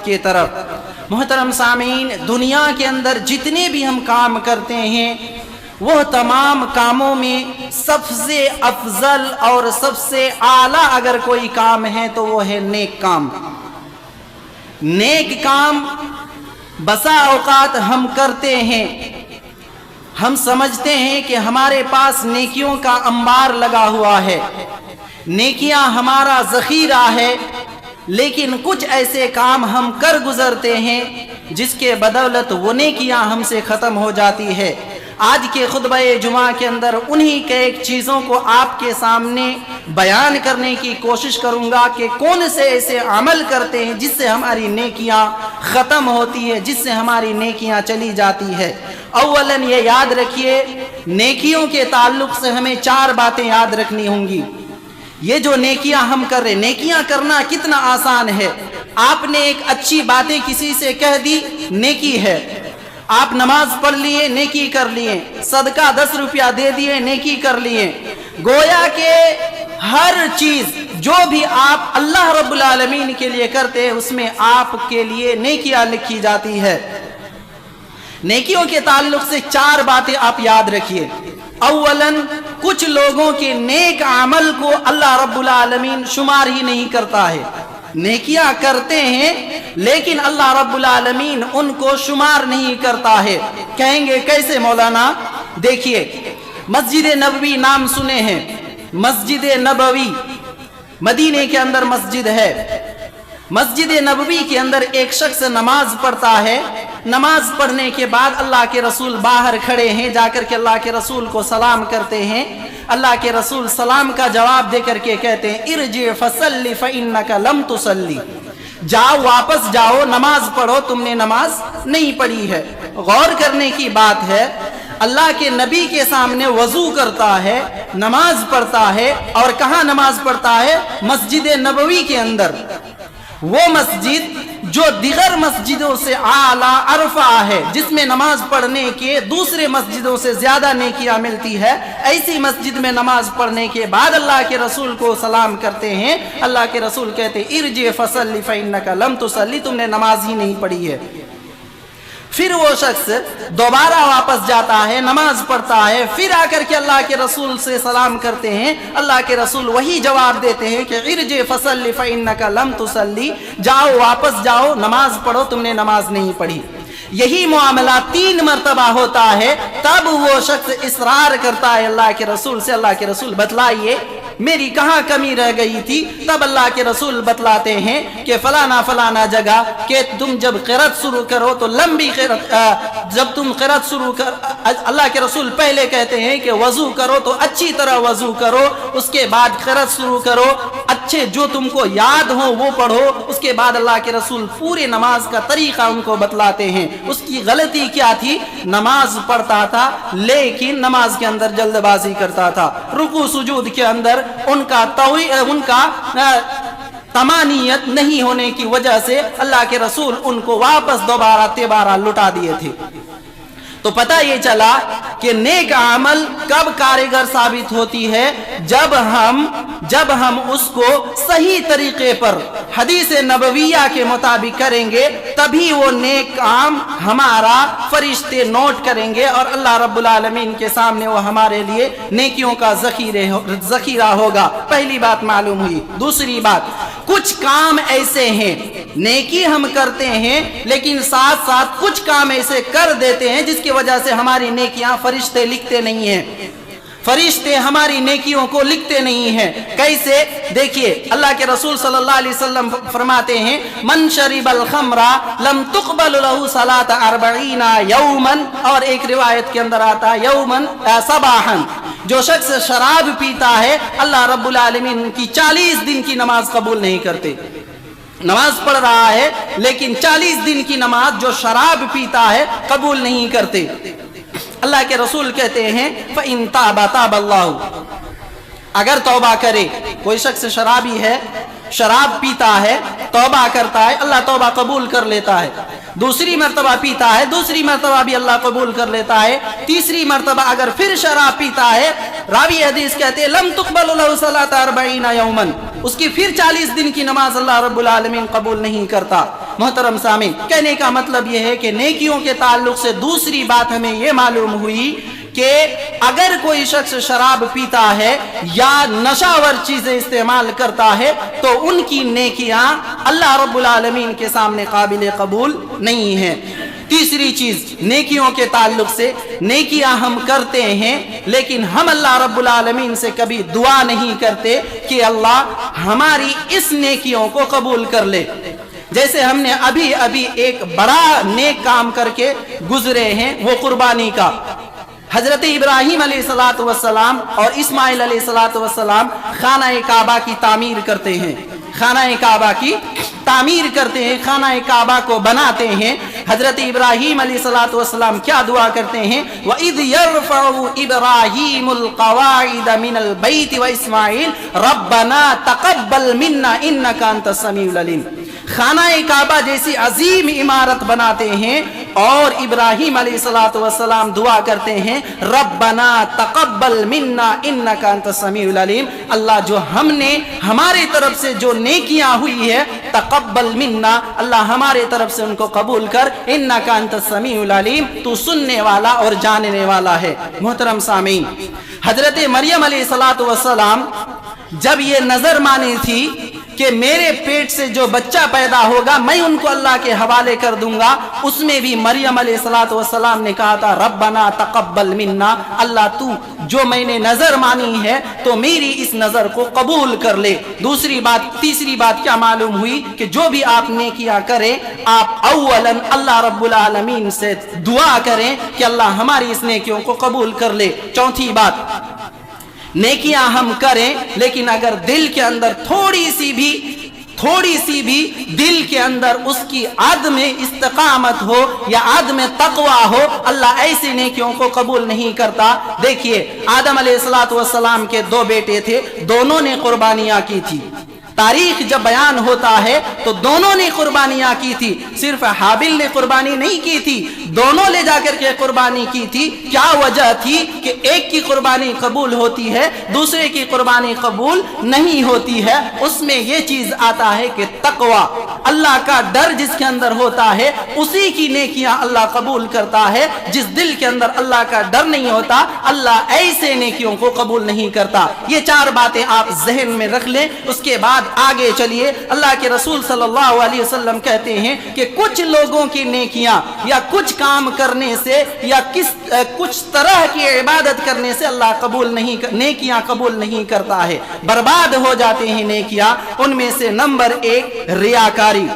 کے طرف۔ محترم سامعین، دنیا کے اندر جتنے بھی ہم کام کرتے ہیں وہ تمام کاموں میں سب سے افضل اور سب سے اعلیٰ اگر کوئی کام ہے تو وہ ہے نیک کام۔ نیک کام بسا اوقات ہم کرتے ہیں، ہم سمجھتے ہیں کہ ہمارے پاس نیکیوں کا انبار لگا ہوا ہے، نیکیاں ہمارا ذخیرہ ہے، لیکن کچھ ایسے کام ہم کر گزرتے ہیں جس کے بدولت وہ نیکیاں ہم سے ختم ہو جاتی ہے۔ آج کے خطبہ جمعہ کے اندر انہی کے ایک چیزوں کو آپ کے سامنے بیان کرنے کی کوشش کروں گا کہ کون سے ایسے عمل کرتے ہیں جس سے ہماری نیکیاں ختم ہوتی ہے، جس سے ہماری نیکیاں چلی جاتی ہے۔ اولاً یہ یاد رکھیے، نیکیوں کے تعلق سے ہمیں 4 باتیں یاد رکھنی ہوں گی۔ یہ جو نیکیاں ہم کر رہے ہیں، نیکیاں کرنا کتنا آسان ہے۔ آپ نے ایک اچھی باتیں کسی سے کہہ دی، نیکی ہے۔ آپ نماز پڑھ لیے، نیکی کر لیے، صدقہ 10 روپیہ دے دیے، نیکی کر لیے۔ گویا کہ ہر چیز جو بھی آپ اللہ رب العالمین کے لیے کرتے ہیں اس میں آپ کے لیے نیکیاں لکھی جاتی ہے۔ نیکیوں کے تعلق سے 4 باتیں آپ یاد رکھیے۔ اولاً کچھ لوگوں کے نیک عمل کو اللہ رب العالمین شمار ہی نہیں کرتا ہے، نیکیاں کرتے ہیں لیکن اللہ رب العالمین ان کو شمار نہیں کرتا ہے۔ کہیں گے کیسے مولانا؟ دیکھیے، مسجد نبوی نام سنے ہیں، مسجد نبوی مدینے کے اندر مسجد ہے۔ مسجد نبوی کے اندر ایک شخص نماز پڑھتا ہے، نماز پڑھنے کے بعد اللہ کے رسول باہر کھڑے ہیں، جا کر کے اللہ کے رسول کو سلام کرتے ہیں۔ اللہ کے رسول سلام کا جواب دے کر کے کہتے ہیں ارجع فصلی فإنک لم تصلی، جاؤ واپس جاؤ، نماز پڑھو، تم نے نماز نہیں پڑھی ہے۔ غور کرنے کی بات ہے، اللہ کے نبی کے سامنے وضو کرتا ہے، نماز پڑھتا ہے، اور کہاں نماز پڑھتا ہے؟ مسجد نبوی کے اندر۔ وہ مسجد جو دیگر مسجدوں سے اعلیٰ ارفع ہے، جس میں نماز پڑھنے کے دوسرے مسجدوں سے زیادہ نیکیاں ملتی ہے، ایسی مسجد میں نماز پڑھنے کے بعد اللہ کے رسول کو سلام کرتے ہیں۔ اللہ کے رسول کہتے ہیں ارجع فصلی فإنک لم تصلی، تم نے نماز ہی نہیں پڑھی ہے۔ پھر وہ شخص دوبارہ واپس جاتا ہے، نماز پڑھتا ہے، پھر آ کر کے اللہ کے رسول سے سلام کرتے ہیں۔ اللہ کے رسول وہی جواب دیتے ہیں کہ ارجع فصلی فإنک لم تصلی، جاؤ واپس جاؤ، نماز پڑھو، تم نے نماز نہیں پڑھی۔ یہی معاملہ 3 مرتبہ ہوتا ہے، تب وہ شخص اصرار کرتا ہے اللہ کے رسول سے، اللہ کے رسول بتلائیے میری کہاں کمی رہ گئی تھی؟ تب اللہ کے رسول بتلاتے ہیں کہ فلانا فلانا جگہ کہ تم جب قرات شروع کرو تو لمبی قرات، جب تم قرات شروع کر، اللہ کے رسول پہلے کہتے ہیں کہ وضو کرو تو اچھی طرح وضو کرو، اس کے بعد قرات شروع کرو، اچھے جو تم کو یاد ہو وہ پڑھو۔ اس کے بعد اللہ کے رسول پورے نماز کا طریقہ ان کو بتلاتے ہیں۔ اس کی غلطی کیا تھی؟ نماز پڑھتا تھا لیکن نماز کے اندر جلد بازی کرتا تھا، رکوع سجود کے اندر ان کا تمانیت نہیں ہونے کی وجہ سے اللہ کے رسول ان کو واپس دوبارہ تیبارہ لٹا دیے تھے۔ تو پتہ یہ چلا کہ نیک عمل کب کارگر ثابت ہوتی ہے؟ جب ہم اس کو صحیح طریقے پر حدیث نبویہ کے مطابق کریں گے، تبھی وہ نیک کام ہمارا فرشتے نوٹ کریں گے اور اللہ رب العالمین کے سامنے وہ ہمارے لیے نیکیوں کا ذخیرہ ہوگا۔ پہلی بات معلوم ہوئی۔ دوسری بات، کچھ کام ایسے ہیں، نیکی ہم کرتے ہیں لیکن ساتھ ساتھ کچھ کام ایسے کر دیتے ہیں جس کی وجہ سے ہماری نیکیاں فرشتے لکھتے نہیں ہیں، فرشتے ہماری نیکیوں کو لکھتے نہیں ہیں۔ کیسے؟ دیکھیے، اللہ کے رسول صلی اللہ علیہ وسلم فرماتے ہیں من شرب الخمر لم تقبل له صلاة 40 یوما، اور ایک روایت کے اندر آتا ہے یوما صباحا، جو شخص شراب پیتا ہے اللہ رب العالمین کی 40 دن کی نماز قبول نہیں کرتے۔ نماز پڑھ رہا ہے لیکن 40 دن کی نماز جو شراب پیتا ہے قبول نہیں کرتے۔ اللہ کے رسول کہتے ہیں فَإِن تَابَ تَابَ اللَّهُ، اگر توبہ کرے، کوئی شخص شرابی ہے، شراب پیتا ہے، توبہ کرتا ہے، اللہ توبہ قبول کر لیتا ہے۔ دوسری مرتبہ پیتا ہے، دوسری مرتبہ بھی اللہ قبول کر لیتا ہے۔ تیسری مرتبہ اگر پھر شراب پیتا ہے، راوی حدیث کہتے ہیں لم تقبل له صلاة 40 یوما، اس کی پھر 40 دن کی نماز اللہ رب العالمین قبول نہیں کرتا۔ محترم سامعین، کہنے کا مطلب یہ ہے کہ نیکیوں کے تعلق سے دوسری بات ہمیں یہ معلوم ہوئی کہ اگر کوئی شخص شراب پیتا ہے یا نشاور چیزیں استعمال کرتا ہے تو ان کی نیکیاں اللہ رب العالمین کے سامنے قابل قبول نہیں ہیں۔ تیسری چیز نیکیوں کے تعلق سے، نیکیاں ہم کرتے ہیں لیکن ہم اللہ رب العالمین سے کبھی دعا نہیں کرتے کہ اللہ ہماری اس نیکیوں کو قبول کر لے۔ جیسے ہم نے ابھی ایک بڑا نیک کام کر کے گزرے ہیں، وہ قربانی کا۔ حضرت ابراہیم علیہ السلام اور اسماعیل علیہ السلام خانہ کعبہ کی تعمیر کرتے ہیں، خانہ کعبہ کی تعمیر کرتے ہیں، خانہ کعبہ کو بناتے ہیں۔ حضرت ابراہیم علیہ السلام کیا دعا کرتے ہیں؟ وَإِذْ يَرْفَعُ إِبْرَاهِيمُ الْقَوَاعِدَ مِنَ الْبَيْتِ وَإِسْمَاعِيلُ رَبَّنَا تَقَبَّلْ مِنَّا إِنَّكَ أَنْتَ السَّمِيعُ الْعَلِيمُ۔ خانہ کعبہ جیسی عظیم عمارت بناتے ہیں اور ابراہیم علیہ السلام دعا کرتے ہیں ربنا تقبل منا انک انت السمیع العلیم، اللہ جو ہم نے ہمارے طرف سے جو نیکیاں ہوئی ہے تقبل منا، اللہ ہمارے طرف سے ان کو قبول کر، انک انت السمیع العلیم، تو سننے والا اور جاننے والا ہے۔ محترم سامعین، حضرت مریم علیہ السلام جب یہ نظر مانی تھی کہ میرے پیٹ سے جو بچہ پیدا ہوگا میں ان کو اللہ کے حوالے کر دوں گا، اس میں بھی مریم علیہ السلام نے کہا تھا ربنا تقبل منا، اللہ تو جو میں نے نظر مانی ہے تو میری اس نظر کو قبول کر لے۔ تیسری بات کیا معلوم ہوئی کہ جو بھی آپ نیکیاں کریں آپ اولاً اللہ رب العالمین سے دعا کریں کہ اللہ ہماری اس نیکیوں کو قبول کر لے۔ چوتھی بات، نیکیاں ہم کریں لیکن اگر دل کے اندر تھوڑی سی بھی دل کے اندر اس کی عدم استقامت ہو یا عدم تقوی ہو، اللہ ایسی نیکیوں کو قبول نہیں کرتا۔ دیکھیے آدم علیہ السلام کے دو بیٹے تھے، دونوں نے قربانیاں کی تھی۔ تاریخ جب بیان ہوتا ہے تو دونوں نے قربانیاں کی تھی، صرف حابل نے قربانی نہیں کی تھی، دونوں لے جا کر کے قربانی کی تھی۔ کیا وجہ تھی کہ ایک کی قربانی قبول ہوتی ہے دوسرے کی قربانی قبول نہیں ہوتی ہے؟ اس میں یہ چیز آتا ہے کہ تقوی، اللہ کا ڈر جس کے اندر ہوتا ہے اسی کی نیکیاں اللہ قبول کرتا ہے۔ جس دل کے اندر اللہ کا ڈر نہیں ہوتا اللہ ایسے نیکیوں کو قبول نہیں کرتا۔ یہ چار باتیں آپ ذہن میں رکھ لیں۔ اس کے بعد آگے چلیے، اللہ کے رسول صلی اللہ علیہ وسلم کہتے ہیں کہ کچھ لوگوں کی نیکیاں یا کچھ کام کرنے سے یا کچھ طرح کی عبادت کرنے سے اللہ نیکیاں قبول نہیں کرتا ہے، برباد ہو جاتے ہیں نیکیاں۔ ان میں سے نمبر 1 ریاکاری،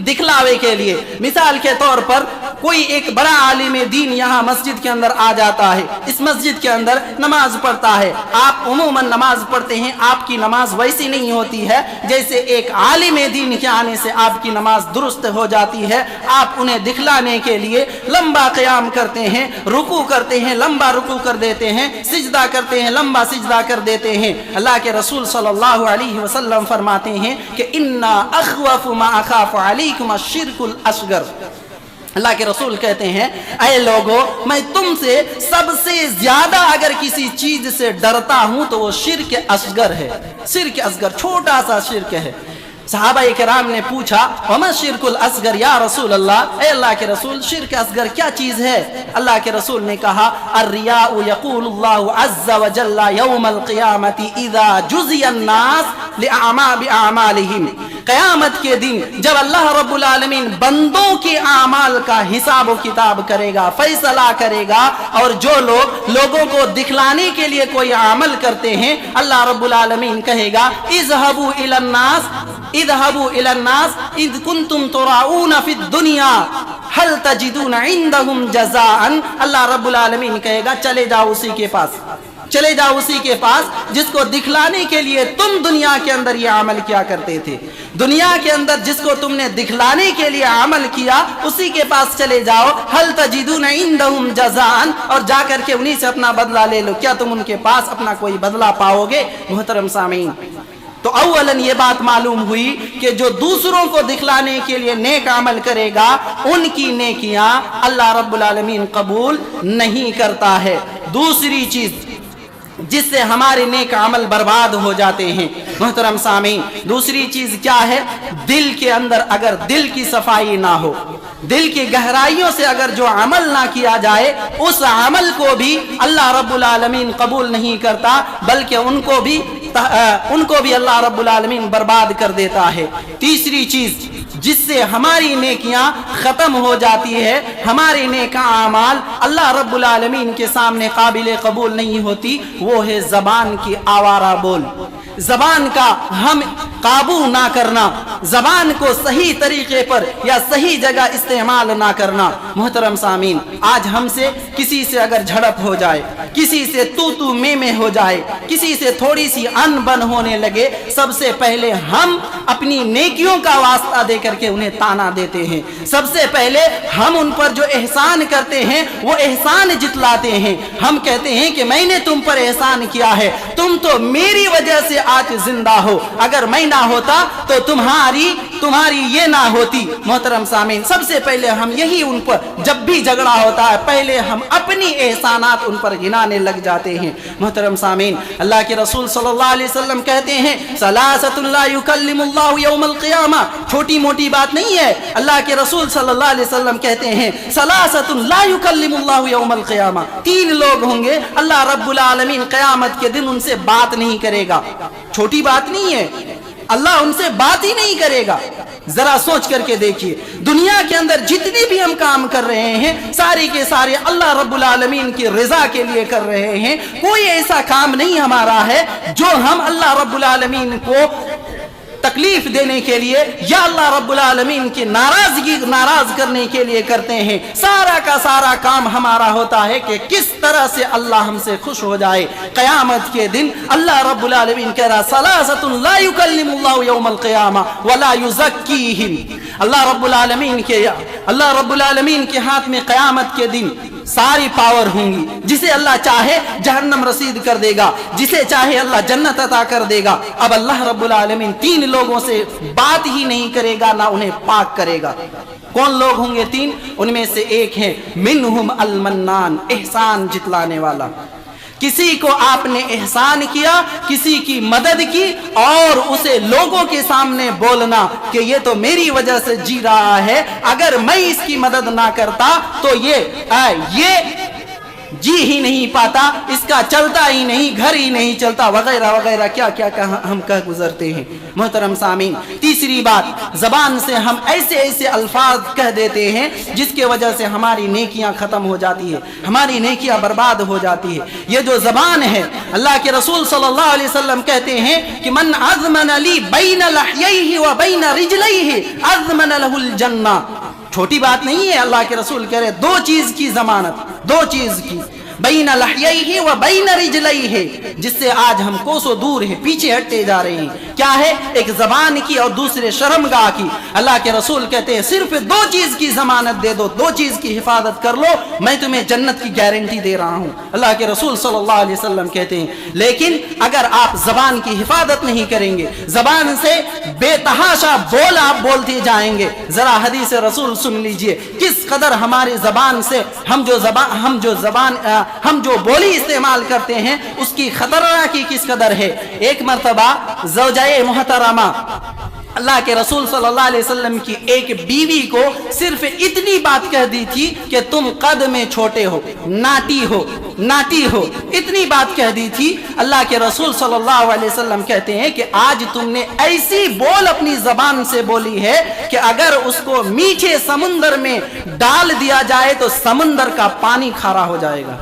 دکھلاوے کے لیے۔ مثال کے طور پر کوئی ایک بڑا عالم دین یہاں مسجد کے اندر آ جاتا ہے، اس مسجد کے اندر نماز پڑھتا ہے۔ آپ عموماً نماز پڑھتے ہیں، آپ کی نماز ویسی نہیں ہوتی ہے جیسے ایک عالم دین کے آنے سے آپ کی نماز درست ہو جاتی ہے۔ آپ انہیں دکھلانے کے لیے لمبا قیام کرتے ہیں، رکوع کرتے ہیں، لمبا رکوع کر دیتے ہیں، سجدہ کرتے ہیں، لمبا سجدہ کر دیتے ہیں۔ اللہ کے رسول صلی اللہ علیہ وسلم فرماتے ہیں کہ انا اخوف ما اخاف علیکم الشرک الاصغر۔ اللہ کے رسول کہتے ہیں اے لوگو، میں تم سے سب سے زیادہ اگر کسی چیز سے ڈرتا ہوں تو وہ شرک اصغر ہے۔ شرک اصغر چھوٹا سا شرک ہے۔ صحابہ کرام نے پوچھا وما الشرک الاصغر یا رسول اللہ، اے اللہ کے رسول شرک اصغر کیا چیز ہے؟ اللہ کے رسول نے کہا الریاء یقول اللہ عز وجل یوم القیامت اذا جزی الناس باعمالہم، قیامت کے دن جب اللہ رب العالمین بندوں کے اعمال کا حساب و کتاب کرے گا، فیصلہ کرے گا، اور جو لوگوں کو دکھلانے کے لیے کوئی عمل کرتے ہیں اللہ رب العالمین کہے گا اذهبوا الى الناس اذ کنتم تراؤون فی الدنیا هل تجدون عندهم جزاء۔ اللہ رب العالمین کہے گا چلے جاؤ اسی کے پاس جس کو دکھلانے کے لیے تم دنیا کے اندر یہ عمل کیا کرتے تھے۔ دنیا کے اندر جس کو تم نے دکھلانے کے لیے عمل کیا اسی کے پاس چلے جاؤ، هل تجدون عندهم جزاء، اور جا کر کے انہی سے اپنا بدلہ لے لو۔ کیا تم ان کے پاس اپنا کوئی بدلہ پاؤ گے؟ محترم سامعین، تو اولاً یہ بات معلوم ہوئی کہ جو دوسروں کو دکھلانے کے لیے نیک عمل کرے گا ان کی نیکیاں اللہ رب العالمین قبول نہیں کرتا ہے۔ دوسری چیز جس سے ہمارے نیک عمل برباد ہو جاتے ہیں۔ محترم سامعین، دوسری چیز کیا ہے؟ دل کے اندر اگر دل کی صفائی نہ ہو، دل کی گہرائیوں سے اگر جو عمل نہ کیا جائے، اس عمل کو بھی اللہ رب العالمین قبول نہیں کرتا، بلکہ ان کو بھی اللہ رب العالمین برباد کر دیتا ہے۔ تیسری چیز جس سے ہماری نیکیاں ختم ہو جاتی ہے، ہمارے نیک اعمال اللہ رب العالمین کے سامنے قابل قبول نہیں ہوتی، وہ ہے زبان کی آوارہ بول، زبان کا ہم قابو نہ کرنا، زبان کو صحیح طریقے پر یا صحیح جگہ استعمال نہ کرنا۔ محترم سامعین، آج ہم سے کسی سے اگر جھڑپ ہو جائے، کسی سے تو میں ہو جائے، کسی سے تھوڑی سی ان بن ہونے لگے، سب سے پہلے ہم اپنی نیکیوں کا واسطہ دے کر کے انہیں تانا دیتے ہیں۔ سب سے پہلے ہم ان پر جو احسان کرتے ہیں وہ احسان جتلاتے ہیں۔ ہم کہتے ہیں کہ میں نے تم پر احسان کیا ہے، تم تو میری وجہ سے آج زندہ ہو، اگر میں نہ ہوتا تو تمہاری یہ نہ ہوتی۔ محترم سامعین، سب سے پہلے ہم یہی ان پر جب بھی جھگڑا ہوتا ہے، پہلے ہم اپنی احسانات ان پر گنانے لگ جاتے ہیں۔ محترم سامعین، اللہ کے رسول صلی اللہ علیہ وسلم کہتے ہیں ثلاثۃ لا یکلم اللہ یوم القیامہ، چھوٹی موٹی بات نہیں ہے۔ اللہ کے رسول صلی اللہ علیہ وسلم کہتے ہیں ثلاثۃ لا یکلم اللہ یوم القیامہ، 3 لوگ ہوں گے اللہ رب العالمین قیامت کے دن ان سے بات نہیں کرے گا۔ چھوٹی بات نہیں ہے، اللہ ان سے بات ہی نہیں کرے گا۔ ذرا سوچ کر کے دیکھیے، دنیا کے اندر جتنی بھی ہم کام کر رہے ہیں، سارے کے سارے اللہ رب العالمین کی رضا کے لیے کر رہے ہیں۔ کوئی ایسا کام نہیں ہمارا ہے جو ہم اللہ رب العالمین کو تکلیف دینے کے لیے یا اللہ رب العالمین کی ناراض کرنے کے لیے کرتے ہیں۔ سارا کا سارا کام ہمارا ہوتا ہے کہ کس طرح سے اللہ ہم سے خوش ہو جائے۔ قیامت کے دن اللہ رب العالمین کہہ رہا ثلاثۃ لا یکلم اللہ یوم القیامہ ولا یزکیہم، اللہ رب العالمین کے ہاتھ میں قیامت کے دن ساری پاور ہوں گی۔ جسے اللہ چاہے جہنم رسید کر دے گا، جسے چاہے اللہ جنت عطا کر دے گا۔ اب اللہ رب العالمین 3 لوگوں سے بات ہی نہیں کرے گا، نہ انہیں پاک کرے گا۔ کون لوگ ہوں گے 3؟ ان میں سے ایک ہے منہم المنان، احسان جتلانے والا۔ کسی کو آپ نے احسان کیا، کسی کی مدد کی، اور اسے لوگوں کے سامنے بولنا کہ یہ تو میری وجہ سے جی رہا ہے، اگر میں اس کی مدد نہ کرتا تو یہ جی ہی نہیں پاتا، اس کا چلتا ہی نہیں، گھر ہی نہیں چلتا، وغیرہ وغیرہ کیا کیا ہم کہہ گزرتے ہیں۔ محترم سامعین، تیسری بات، زبان سے ہم ایسے الفاظ کہہ دیتے ہیں جس کی وجہ سے ہماری نیکیاں ختم ہو جاتی ہے، ہماری نیکیاں برباد ہو جاتی ہے۔ یہ جو زبان ہے، اللہ کے رسول صلی اللہ علیہ وسلم کہتے ہیں کہ من اضمن لی بین لحییہ و بین رجلیہ اضمن لہ الجنہ۔ چھوٹی بات نہیں ہے، اللہ کے رسول کہہ رہے 2 چیز کی ضمانت، 2 چیز کی، بین لحییہ و بین رجلیہ، جس سے آج ہم کوسوں دور ہیں، پیچھے ہٹتے جا رہے ہیں۔ کیا ہے؟ ایک زبان کی اور دوسرے شرمگاہ کی۔ اللہ کے رسول کہتے ہیں صرف 2 چیز کی ضمانت دے دو، 2 چیز کی حفاظت کر لو، میں تمہیں جنت کی گارنٹی دے رہا ہوں۔ اللہ کے رسول صلی اللہ علیہ وسلم کہتے ہیں لیکن اگر آپ زبان کی حفاظت نہیں کریں گے، زبان سے بے تحاشا آپ بولتے جائیں گے، ذرا حدیث رسول سن لیجئے کس قدر ہماری زبان سے ہم جو بولی استعمال کرتے ہیں اس کی خطرناکی کس قدر ہے۔ ایک مرتبہ زوجہ محترمہ اللہ کے رسول صلی اللہ علیہ وسلم کی ایک بیوی کو صرف اتنی بات کہہ دی تھی کہ تم قد میں چھوٹے ہو، ناٹی ہو، اتنی بات کہہ دی تھی۔ اللہ کے رسول صلی اللہ علیہ وسلم کہتے ہیں کہ آج تم نے ایسی بول اپنی زبان سے بولی ہے کہ اگر اس کو میٹھے سمندر میں ڈال دیا جائے تو سمندر کا پانی کھارا ہو جائے گا،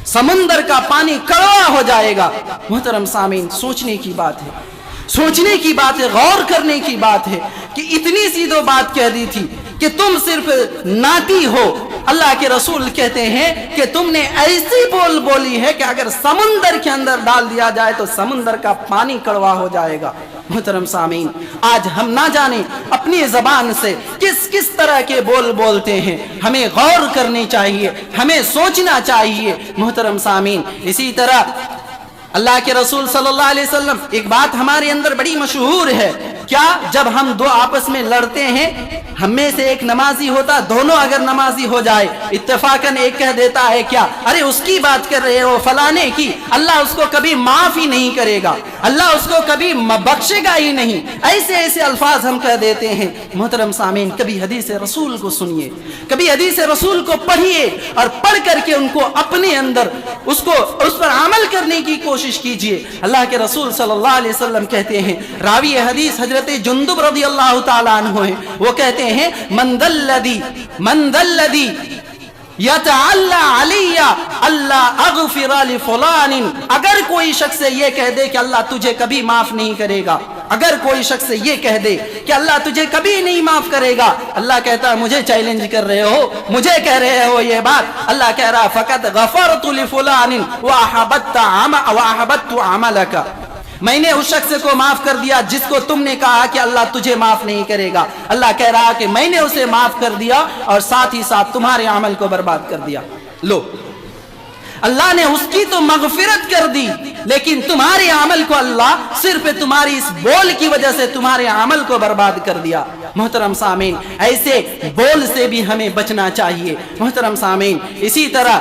سمندر کا پانی کڑوا ہو جائے گا۔ محترم سامعین، سوچنے کی بات ہے، غور کرنے کی بات ہے کہ اتنی سی 2 بات کہہ دی تھی کہ تم صرف ناٹی ہو۔ اللہ کے رسول کہتے ہیں کہ تم نے ایسی بول بولی ہے کہ اگر سمندر کے اندر ڈال دیا جائے تو سمندر کا پانی کڑوا ہو جائے گا۔ محترم سامعین، آج ہم نہ جانے اپنی زبان سے کس طرح کے بول بولتے ہیں، ہمیں غور کرنی چاہیے، ہمیں سوچنا چاہیے۔ محترم سامعین، اسی طرح اللہ کے رسول صلی اللہ علیہ وسلم، ایک بات ہمارے اندر بڑی مشہور ہے، کیا جب ہم دو آپس میں لڑتے ہیں، ہم میں سے ایک نمازی ہوتا، دونوں اگر نمازی ہو جائے اتفاقاً ایک کہہ دیتا ہے کیا ارے اس کی بات کر رہے ہو فلانے کی، اللہ اس کو کبھی معاف ہی نہیں کرے گا، اللہ اس کو کبھی بخشے گا ہی نہیں، ایسے ایسے الفاظ ہم کہہ دیتے ہیں۔ محترم سامعین، کبھی حدیث رسول کو سنیے، کبھی حدیث رسول کو پڑھیے اور پڑھ کر کے ان کو اپنے اندر اس پر عمل کرنے کی کوشش کیجیے۔ اللہ کے رسول صلی اللہ علیہ وسلم کہتے ہیں، راوی حدیث حضرت جندب رضی اللہ تعالیٰ عنہ ہیں، وہ کہتے ہیں من ذا الذی یتعلی علی اللہ اغفر لفلان، اگر کوئی شخص یہ کہہ دے کہ اللہ تجھے کبھی معاف نہیں کرے گا، اگر کوئی شخص یہ کہہ دے کہ اللہ تجھے کبھی نہیں معاف کرے گا، اللہ کہتا ہے مجھے چیلنج کر رہے ہو، مجھے کہہ رہے ہو یہ بات، اللہ کہہ رہا فقط غفرت لفلان واحبطت عملک، میں نے اس شخص کو معاف کر دیا جس کو تم نے کہا کہ اللہ تجھے معاف نہیں کرے گا، اللہ کہہ رہا کہ میں نے اسے معاف کر دیا اور ساتھ ہی ساتھ تمہارے عمل کو برباد کر دیا۔ لو، اللہ نے اس کی تو مغفرت کر دی، لیکن تمہارے عمل کو اللہ صرف تمہاری اس بول کی وجہ سے تمہارے عمل کو برباد کر دیا۔ محترم سامعین، ایسے بول سے بھی ہمیں بچنا چاہیے۔ محترم سامعین، اسی طرح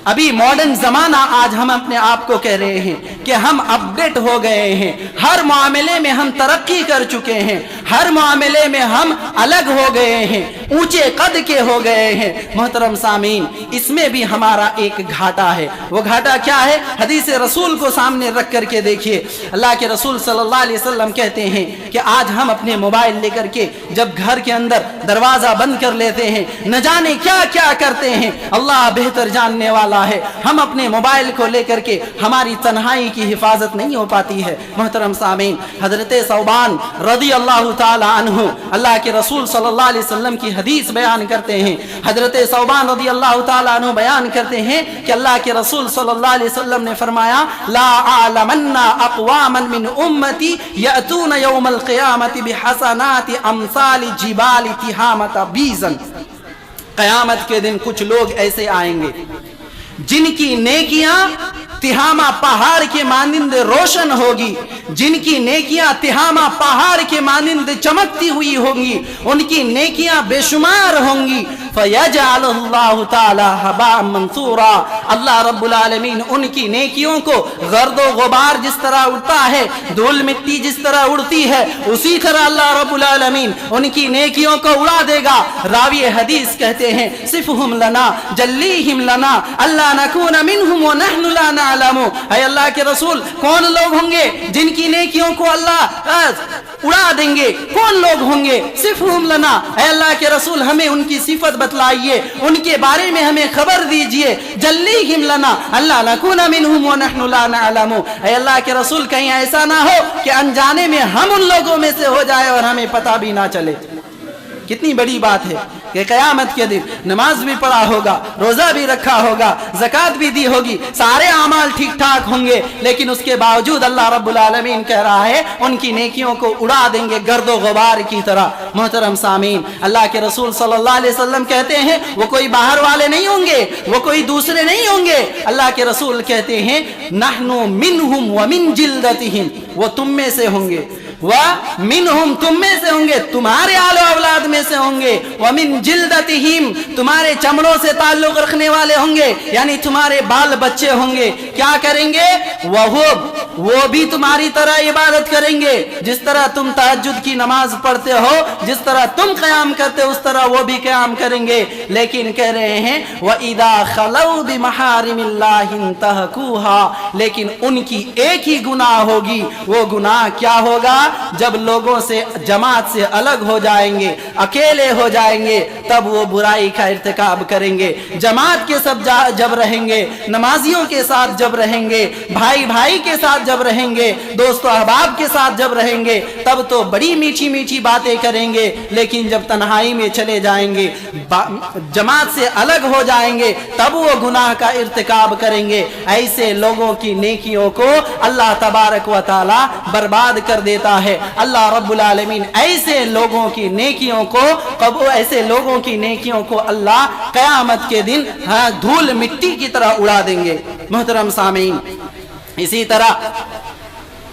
ابھی ماڈرن زمانہ، آج ہم اپنے آپ کو کہہ رہے ہیں کہ ہم اپڈیٹ ہو گئے ہیں، ہر معاملے میں ہم ترقی کر چکے ہیں، ہر معاملے میں ہم الگ ہو گئے ہیں، اونچے قد کے ہو گئے ہیں۔ محترم سامعین، اس میں بھی ہمارا ایک گھاٹا ہے۔ وہ گھاٹا کیا ہے؟ حدیث رسول کو سامنے رکھ کر کے دیکھیے، اللہ کے رسول صلی اللہ علیہ وسلم کہتے ہیں کہ آج ہم اپنے موبائل لے کر کے جب گھر کے اندر دروازہ بند کر لیتے ہیں، نہ جانے کیا کیا کرتے ہیں، اللہ بہتر جاننے والا ہے۔ ہم اپنے موبائل کو لے کر کے ہماری تنہائی کی حفاظت نہیں ہو پاتی ہے۔ محترم سامعین، حضرت ثوبان رضی اللہ تعالی عنہ اللہ کے رسول صلی اللہ علیہ وسلم کی حدیث بیان کرتے ہیں۔ حضرت ثوبان رضی اللہ تعالی عنہ بیان کرتے ہیں کہ اللہ کے رسول صلی اللہ علیہ وسلم نے فرمایا لا اعلمن اقواما من امتی یاتون یوم القیامت بحسنات امثال جبال تہامۃ بیزا، قیامت کے دن کچھ لوگ ایسے آئیں گے جن کی نیکیاں تہامہ پہاڑ کے مانند روشن ہوگی، جن کی نیکیاں تہامہ پہاڑ کے مانند چمکتی ہوئی ہوں گی، ان کی نیکیاں بے شمار ہوں گی، فَيَجْعَلُ اللَّهُ تَعَالَى هَبَاءً مَنْثُورًا، اللہ رب العالمین ان کی نیکیوں کو گرد و غبار جس طرح اڑتا ہے، دھول مٹی جس طرح اڑتی ہے، اسی طرح اللہ رب العالمین ان کی نیکیوں کو اڑا دے گا۔ راوی حدیث کہتے ہیں صفہم لنا جلیہم لنا اللہ نکون منہم ونحن لا نعلم، اے اللہ کے رسول کون لوگ ہوں گے جن کی نیکیوں کو اللہ اڑا دیں گے؟ کون لوگ ہوں گے؟ صفہم لنا، اے اللہ کے رسول ہمیں ان کی صفت بتلائیے، ان کے بارے میں ہمیں خبر دیجئے۔ جلیہم لنا اللہ نکون منہم ونحن لا نعلم، اے اللہ کے رسول کہیں ایسا نہ ہو کہ انجانے میں ہم ان لوگوں میں سے ہو جائے اور ہمیں پتہ بھی نہ چلے۔ کتنی بڑی بات ہے کہ قیامت کے دن نماز بھی پڑھا ہوگا، روزہ بھی رکھا ہوگا، زکوٰۃ بھی دی ہوگی، سارے اعمال ٹھیک ٹھاک ہوں گے، لیکن اس کے باوجود اللہ رب العالمین کہہ رہا ہے ان کی نیکیوں کو اڑا دیں گے گرد و غبار کی طرح۔ محترم سامعین، اللہ کے رسول صلی اللہ علیہ وسلم کہتے ہیں وہ کوئی باہر والے نہیں ہوں گے، وہ کوئی دوسرے نہیں ہوں گے، اللہ کے رسول کہتے ہیں نحن منہم ومن جلدتہم، وہ تم میں سے ہوں گے، وَمِنْهُمْ تم میں سے ہوں گے، تمہارے آل و اولاد میں سے ہوں گے، وَمِنْ جِلْدَتِهِمْ تمہارے چمڑوں سے تعلق رکھنے والے ہوں گے، یعنی تمہارے بال بچے ہوں گے۔ کیا کریں گے؟ وہ بھی تمہاری طرح عبادت کریں گے، جس طرح تم تہجد کی نماز پڑھتے ہو، جس طرح تم قیام کرتے ہو، اس طرح وہ بھی قیام کریں گے، لیکن کہہ رہے ہیں وَإِذَا خَلَوْا بِمَحَارِمِ اللَّهِ انْتَهَكُوهَا، لیکن ان کی ایک ہی گناہ ہوگی۔ وہ گناہ کیا ہوگا؟ جب لوگوں سے جماعت سے الگ ہو جائیں گے، اکیلے ہو جائیں گے، تب وہ برائی کا ارتکاب کریں گے۔ جماعت کے سب جب رہیں گے، نمازیوں کے ساتھ جب رہیں گے، بھائی بھائی کے ساتھ جب رہیں گے، دوست و احباب کے ساتھ جب رہیں گے، تب تو بڑی میٹھی میٹھی باتیں کریں گے، لیکن جب تنہائی میں چلے جائیں گے، جماعت سے الگ ہو جائیں گے، تب وہ گناہ کا ارتکاب کریں گے۔ ایسے لوگوں کی نیکیوں کو اللہ تبارک و تعالی برباد کر دیتا ہے۔ اللہ رب العالمین ایسے لوگوں کی نیکیوں کو اللہ قیامت کے دن دھول مٹی کی طرح اڑا دیں گے۔ محترم سامعین، اسی طرح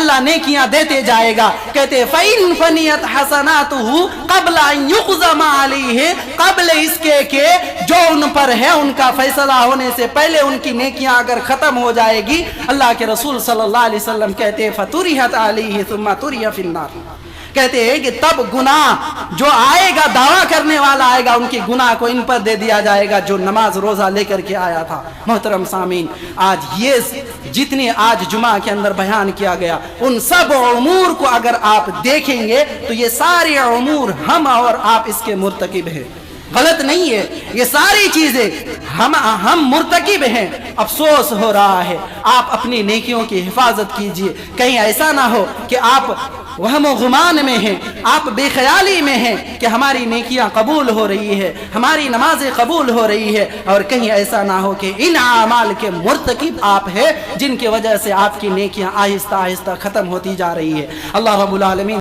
اللہ نیکیاں دیتے جائے گا. کہتے فَإِن فَنِيَتْ حَسَنَاتُهُ قَبْلَ أَن يُقْضَمَ عَلَيْهِ, قبل اس کے کہ جو ان پر ہے ان کا فیصلہ ہونے سے پہلے ان کی نیکیاں اگر ختم ہو جائے گی, اللہ کے رسول صلی اللہ علیہ وسلم کہتے فَطُرِحَتْ عَلَيْهِ ثُمَّ طُرِحَ فِي النَّارِ, کہتے ہیں کہ تب گناہ جو آئے گا, دعویٰ کرنے والا آئے گا, ان کے گناہ کو ان پر دے دیا جائے گا جو نماز روزہ لے کر کے آیا تھا. محترم سامعین, آج یہ جتنے آج جمعہ کے اندر بیان کیا گیا ان سب امور کو اگر آپ دیکھیں گے تو یہ سارے امور ہم اور آپ اس کے مرتکب ہیں. غلط نہیں ہے, یہ ساری چیزیں ہم مرتکب ہیں. افسوس ہو رہا ہے, آپ اپنی نیکیوں کی حفاظت کیجئے. کہیں ایسا نہ ہو کہ آپ وہم و گمان میں ہیں, آپ بے خیالی میں ہیں کہ ہماری نیکیاں قبول ہو رہی ہے, ہماری نمازیں قبول ہو رہی ہے, اور کہیں ایسا نہ ہو کہ ان اعمال کے مرتکب آپ ہیں جن کی وجہ سے آپ کی نیکیاں آہستہ آہستہ ختم ہوتی جا رہی ہے. اللہ رب العالمین